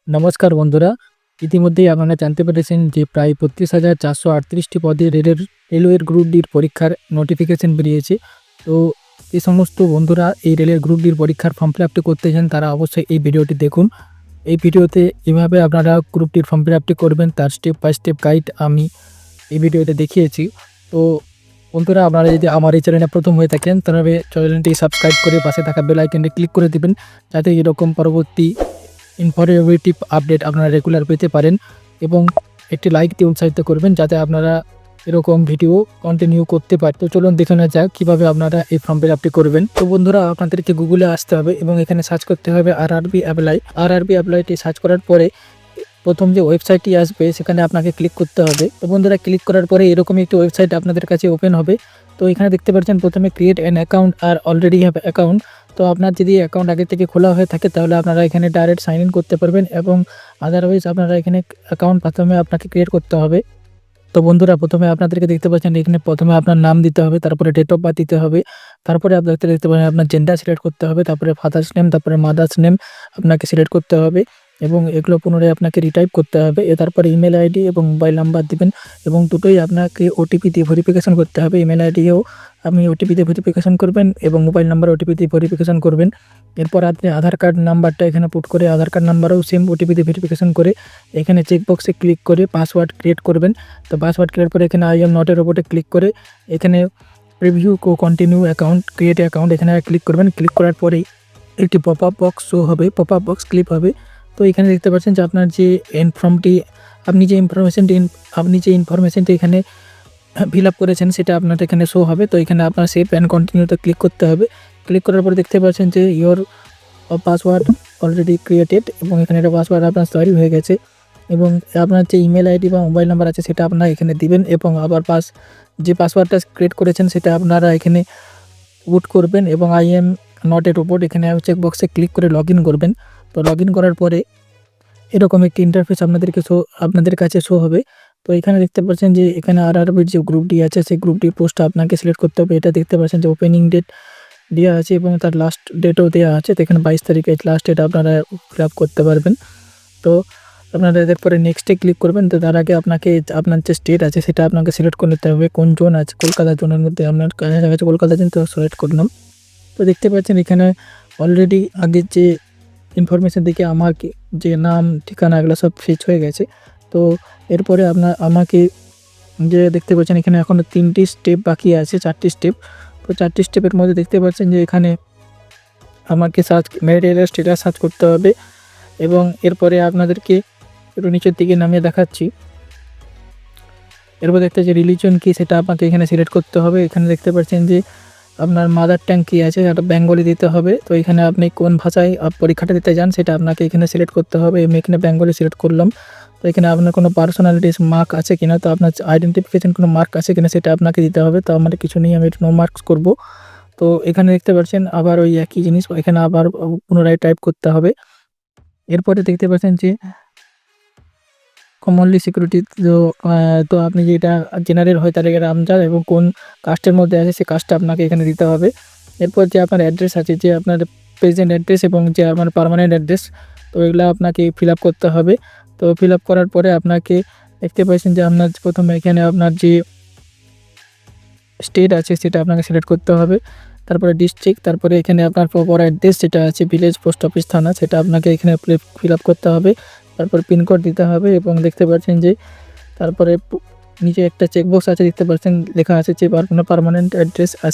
নমস্কার বন্ধুরা, ইতিমধ্যেই আপনারা জানতে পেরেছেন যে প্রায় ৩২,৪৩৮টি পদে রেলওয়ের গ্রুপ ডির পরীক্ষার নোটিফিকেশন বেরিয়েছে। তো এই সমস্ত বন্ধুরা এই রেলের গ্রুপ ডির পরীক্ষার ফর্ম ফিল আপটি করতে চান তারা অবশ্যই এই ভিডিওটি দেখুন। এই ভিডিওতে এভাবে আপনারা গ্রুপ ডির ফর্ম ফিল আপটি করবেন তার স্টেপ বাই স্টেপ গাইড আমি এই ভিডিওতে দেখিয়েছি। তো বন্ধুরা, আপনারা যদি আমার এই চ্যানেলে প্রথম হয়ে থাকেন তাহলে চ্যানেলটি সাবস্ক্রাইব করে পাশে থাকা বেল আইকনটি ক্লিক করে দিবেন, যাতে এরকম পরবর্তী ইনফরমেটিভ আপডেট আপনারা রেগুলার পেতে পারেন, এবং একটি লাইক দিয়ে উৎসাহিত করবেন যাতে আপনারা এরকম ভিডিও কন্টিনিউ করতে পারেন। তো চলুন দেখে নেওয়া যাক কীভাবে আপনারা এই ফর্ম ফিল আপটি করবেন। তো বন্ধুরা, আপনাদেরকে গুগলে আসতে হবে এবং এখানে সার্চ করতে হবে আরআরবি অ্যাপ্লাইটি সার্চ করার পরে প্রথম যে ওয়েবসাইটটি আসবে সেখানে আপনাকে ক্লিক করতে হবে। তো বন্ধুরা, ক্লিক করার পরে এরকম একটি ওয়েবসাইট আপনাদের কাছে ওপেন হবে। তো এখানে দেখতে পাচ্ছেন প্রথমে ক্রিয়েট অ্যান অ্যাকাউন্ট আর অলরেডি হ্যাভ অ্যাকাউন্ট। তো আপনার যদি অ্যাকাউন্ট আগে থেকে খোলা হয়ে থাকে তাহলে আপনারা এখানে ডাইরেক্ট সাইন ইন করতে পারবেন, এবং আদারওয়াইজ আপনারা এখানে অ্যাকাউন্ট প্রথমে আপনাকে ক্রিয়েট করতে হবে। তো বন্ধুরা, প্রথমে আপনাদেরকে দেখতে পাচ্ছেন এখানে প্রথমে আপনার নাম দিতে হবে, তারপরে ডেট অফ বার্থ দিতে হবে, তারপরে আপনাদের দেখতে পাচ্ছেন আপনার জেন্ডার সিলেক্ট করতে হবে, তারপরে ফাদার্স নেম, তারপরে মাদার্স নেম আপনাকে সিলেক্ট করতে হবে, এবং এগুলো পুনরায় আপনাকে রিটাইপ করতে হবে। তারপরে ইমেল আইডি এবং মোবাইল নাম্বার দিবেন, এবং দুটোই আপনাকে ওটিপি দিয়ে ভেরিফিকেশন করতে হবে। ইমেল আইডিও আপনি ওটিপি দিয়ে ভেরিফিকেশন করবেন এবং মোবাইল নাম্বার ওটিপি দিয়ে ভেরিফিকেশন করবেন। এরপর আপনি আধার কার্ড নাম্বারটা এখানে পুট করে আধার কার্ড নাম্বারও সেম ওটিপি দিয়ে ভেরিফিকেশন করে এখানে চেকবক্সে ক্লিক করে পাসওয়ার্ড ক্রিয়েট করবেন। তো পাসওয়ার্ড ক্রিয়েট করে এখানে আই এম নটের ওপরে ক্লিক করে এখানে preview continue account create account এখানে ক্লিক করবেন। ক্লিক করার পরেই একটি পপ আপ বক্স শো হবে, পপ আপ বক্স ক্লিক হবে। তো এখানে দেখতে পাচ্ছেন যে আপনার যে আপনি যে ইনফরমেশনটি এখানে ফিল আপ করেছেন সেটা আপনার এখানে শো হবে। তো এখানে আপনার সেভ অ্যান্ড কন্টিনিউতে ক্লিক করতে হবে। ক্লিক করার পরে দেখতে পাচ্ছেন যে ইয়োর পাসওয়ার্ড অলরেডি ক্রিয়েটেড, এবং এখানে একটা পাসওয়ার্ড আপনার তৈরি হয়ে গেছে, এবং আপনার যে ইমেল আইডি বা মোবাইল নাম্বার আছে সেটা আপনারা এখানে দিবেন, এবং আবার যে পাসওয়ার্ডটা ক্রিয়েট করেছেন সেটা আপনারা এখানে পুট করবেন, এবং আই এম নট এর উপর এখানে চেকবক্সে ক্লিক করে লগ ইন করবেন। তো লগ ইন করার পরে এরকম একটি ইন্টারফেস আপনাদের কাছে শো হবে। তো এখানে দেখতে পাচ্ছেন যে এখানে আরআরবির যে গ্রুপটি আছে সেই গ্রুপটির পোস্টটা আপনাকে সিলেক্ট করতে হবে। এটা দেখতে পাচ্ছেন যে ওপেনিং ডেট দেওয়া আছে এবং তার লাস্ট ডেটও দেওয়া আছে। তো এখানে 22 তারিখে লাস্ট ডেট আপনারা ফিল আপ করতে পারবেন। তো আপনারা এরপরে নেক্সটে ক্লিক করবেন। তো তার আগে আপনার যে স্টেট আছে সেটা আপনাকে সিলেক্ট করে নিতে হবে। কোন জোন আছে, কলকাতা জোনের মধ্যে আপনার কাছে কলকাতা জোন, তো সিলেক্ট করলাম। তো দেখতে পাচ্ছেন এখানে অলরেডি আগের যে ইনফরমেশান থেকে যে নাম ঠিকানা এগুলো সব ফিচ হয়ে গেছে। তো এরপরে আমাকে যে দেখতে পাচ্ছেন এখানে এখনও 3টি স্টেপ বাকি আছে, 4টি স্টেপ। তো 4টি স্টেপের মধ্যে দেখতে পাচ্ছেন যে এখানে আমাকে ম্যারিটাল স্ট্যাটাস সার্চ করতে হবে, এবং এরপরে আপনাদেরকে একটু নিচের দিকে নামিয়ে দেখাচ্ছি। এরপর দেখতে যে রিলিজন কী সেটা আপনাকে এখানে সিলেক্ট করতে হবে। এখানে দেখতে পাচ্ছেন যে আপনার মাদার ট্যাং কী আছে, সেটা বেঙ্গলি দিতে হবে। তো এখানে আপনি কোন ভাষায় পরীক্ষাটা দিতে যান সেটা আপনাকে এখানে সিলেক্ট করতে হবে। আমি এখানে বেঙ্গলি সিলেক্ট করলাম। তো এখানে আপনার কোনো পার্সোনালিটিস মার্ক আছে কিনা, তো আপনার আইডেন্টিফিকেশন কোনো মার্ক আছে কিনা সেটা আপনাকে দিতে হবে। তো আমার কিছু নেই, আমি নো মার্কস করব। তো এখানে দেখতে পাচ্ছেন আবার ওই একই জিনিস এখানে আবার পুনরায় টাইপ করতে হবে। এরপরে দেখতে পাচ্ছেন যে কমনলি সিকিউরিটি, তো আপনি যেটা জেনারেল হয় তার রামজার এবং কোন কাস্টের মধ্যে আছে সেই কাস্টটা আপনাকে এখানে দিতে হবে। এরপর যে আপনার অ্যাড্রেস আছে, যে আপনার প্রেজেন্ট অ্যাড্রেস এবং যে আপনার পার্মানেন্ট অ্যাড্রেস, তো এগুলো আপনাকে ফিল আপ করতে হবে। তো ফিল আপ করার পরে আপনাকে দেখতে পাচ্ছেন যে আপনার প্রথমে এখানে আপনার যে স্টেট আছে সেটা আপনাকে সিলেক্ট করতে হবে, তারপরে ডিস্ট্রিক্ট, তারপরে এখানে আপনার প্রপার অ্যাড্রেস যেটা আছে ভিলেজ, পোস্ট অফিস, থানা, সেটা আপনাকে এখানে ফিল আপ করতে হবে। তারপর পিনকোড দিতে হবে, এবং দেখতে পাচ্ছেন যে তারপরে নিচে একটা চেকবক্স আছে, দেখতে পাচ্ছেন লেখা আছে যে আপনার পার্মানেন্ট অ্যাড্রেস আর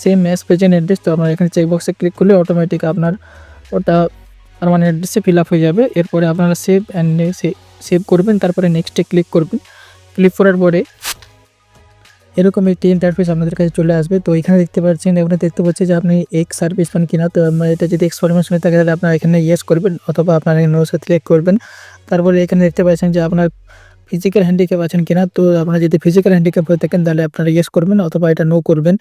সেম অ্যাজ প্রেজেন্ট অ্যাড্রেস। তো আপনার এখানে চেকবক্সে ক্লিক করলে অটোমেটিক আপনার ওটা পার্মানেন্ট অ্যাড্রেসে ফিল আপ হয়ে যাবে। এরপরে আপনারা সেভ করবেন, তারপরে নেক্সটে ক্লিক করবেন। ক্লিক করার পরে এরকম একটি ইন্টারফেস আপনাদের কাছে চলে আসবে। তো এখানে দেখতে পাচ্ছেন যে আপনি এক্স সার্ভিস পান কিনা। তো এটা যদি এক্স ফরমেশন হয়ে থাকে তাহলে আপনারা এখানে ইয়েস করবেন, অথবা আপনারা নো সিলেক্ট করবেন। তারপরে এখানে দেখতে পাচ্ছেন যে আপনার ফিজিক্যাল হ্যান্ডিক্যাপ আছেন কিনা। তো আপনারা যদি ফিজিক্যাল হ্যান্ডিক্যাপ হয়ে থাকেন তাহলে আপনারা ইয়েস করবেন, অথবা এটা নো করবেন।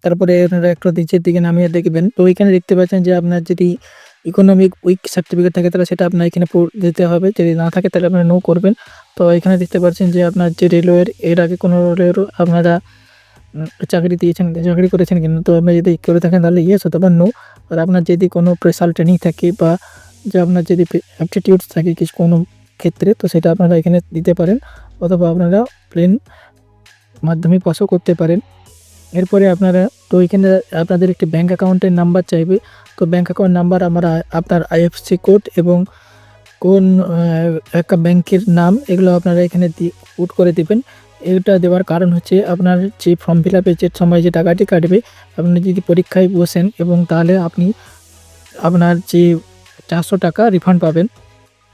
তারপরে আপনারা একটু নিচের দিকে নামিয়ে দেখবেন। তো এখানে দেখতে পাচ্ছেন যে আপনার যদি ইকোনমিক উইক সার্টিফিকেট থাকে তাহলে সেটা আপনার এখানে দিতে হবে, যদি না থাকে তাহলে আপনারা নো করবেন। তো এখানে দেখতে পাচ্ছেন যে আপনার যে রেলওয়ের এর আগে কোনো রেলওয়ের আপনারা চাকরি করেছেন কিনা। তো আপনি যদি করে থাকেন তাহলে ইয়েস, অথবা নো। আর আপনার যদি কোনো স্পেশাল ট্রেনিং থাকে বা যে আপনার যদি অ্যাপটিটিউডস থাকে কিছু কোনো ক্ষেত্রে, তো সেটা আপনারা এখানে দিতে পারেন, অথবা আপনারা প্লেন মাধ্যমিক পাসও করতে পারেন। এরপরে আপনারা তো এখানে আপনাদের একটি ব্যাঙ্ক অ্যাকাউন্টের নাম্বার চাইবে। তো ব্যাঙ্ক অ্যাকাউন্ট নাম্বার আপনার আইএফএসসি কোড এবং কোন একটা ব্যাংকের নাম এগুলো আপনারা এখানে পুট করে দিবেন। এটা দেওয়ার কারণ হচ্ছে আপনার যে ফর্ম ফিল আপের যে সময় যে টাকাটি কাটবে, আপনি যদি পরীক্ষায় বসেন এবং তাহলে আপনি আপনার যে 400 টাকা রিফান্ড পাবেন।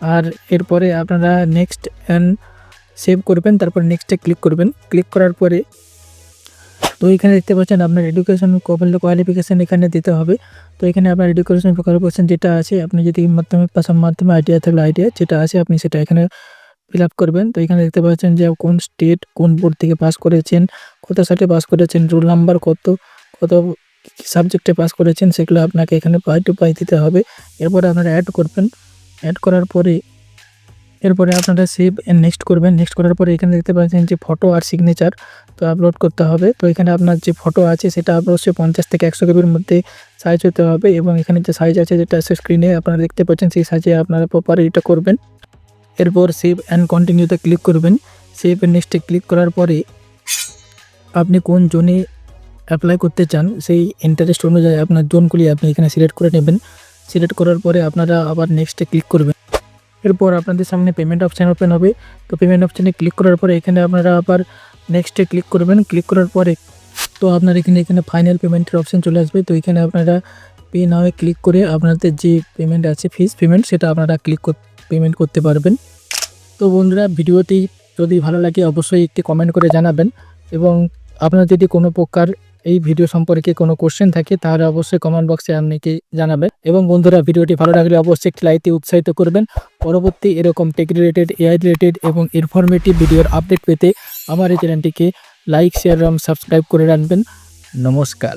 আর এরপরে আপনারা নেক্সট অ্যান্ড সেভ করবেন, তারপর নেক্সটে ক্লিক করবেন। ক্লিক করার পরে তো এখানে দেখতে পাচ্ছেন আপনার এডুকেশন কোয়ালিফিকেশান এখানে দিতে হবে। তো এখানে আপনার এডুকেশন কোয়ালিফিকেশান যেটা আছে, আপনি যদি মাধ্যমিক পাশের মাধ্যমে আইটিআই থাকলে আইটিআই যেটা আছে আপনি সেটা এখানে ফিল আপ করবেন। তো এখানে দেখতে পাচ্ছেন যে কোন স্টেট কোন বোর্ড থেকে পাস করেছেন, কত সালে পাস করেছেন, রোল নাম্বার কত সাবজেক্টে পাস করেছেন, সেগুলো আপনাকে এখানে পাই টু পাই দিতে হবে। এরপরে আপনারা অ্যাড করবেন। অ্যাড করার পরে এরপরে আপনারা সেভ অ্যান্ড নেক্সট করবেন। নেক্সট করার পরে এখানে দেখতে পাচ্ছেন যে ফটো আর সিগনেচার তো আপলোড করতে হবে। তো এখানে আপনার যে ফটো আছে সেটা অবশ্যই 50 থেকে 100 কেবির মধ্যে সাইজ হতে হবে, এবং এখানে যে সাইজ আছে যেটা আছে স্ক্রিনে আপনারা দেখতে পাচ্ছেন, সেই সাইজে আপনারা প্রপারলি এটা করবেন। এরপর সেভ অ্যান্ড কন্টিনিউতে ক্লিক করবেন। সেভ অ্যান্ড নেক্সটে ক্লিক করার পরে আপনি কোন জোনে অ্যাপ্লাই করতে চান সেই ইন্টারেস্ট অনুযায়ী আপনার জোনগুলি আপনি এখানে সিলেক্ট করে নেবেন। সিলেক্ট করার পরে আপনারা আবার নেক্সটে ক্লিক করবেন। এরপর আপনাদের সামনে পেমেন্ট অপশান ওপেন হবে। তো পেমেন্ট অপশানে ক্লিক করার পরে এখানে আপনারা আবার নেক্সটে ক্লিক করবেন। ক্লিক করার পরে তো আপনার এখানে ফাইনাল পেমেন্টের অপশান চলে আসবে। তো এখানে আপনারা পে নাওয়ে ক্লিক করে আপনাদের যে পেমেন্ট আছে ফিস পেমেন্ট সেটা আপনারা পেমেন্ট করতে পারবেন। তো বন্ধুরা, ভিডিওটি যদি ভালো লাগে অবশ্যই একটি কমেন্ট করে জানাবেন, এবং আপনার যদি কোনো প্রকার এই ভিডিও সম্পর্কে কোনো কোশ্চেন থাকে তাহলে অবশ্যই কমেন্ট বক্সে আপনাকে জানাবেন। এবং বন্ধুরা, ভিডিওটি ভালো লাগলে অবশ্যই একটি লাইক দিয়ে উৎসাহিত করবেন। পরবর্তী এরকম টেক রিলেটেড, এআই রিলেটেড এবং ইনফরমেটিভ ভিডিওর আপডেট পেতে আমার এই চ্যানেলটিকে লাইক, শেয়ার এবং সাবস্ক্রাইব করে রাখবেন। নমস্কার।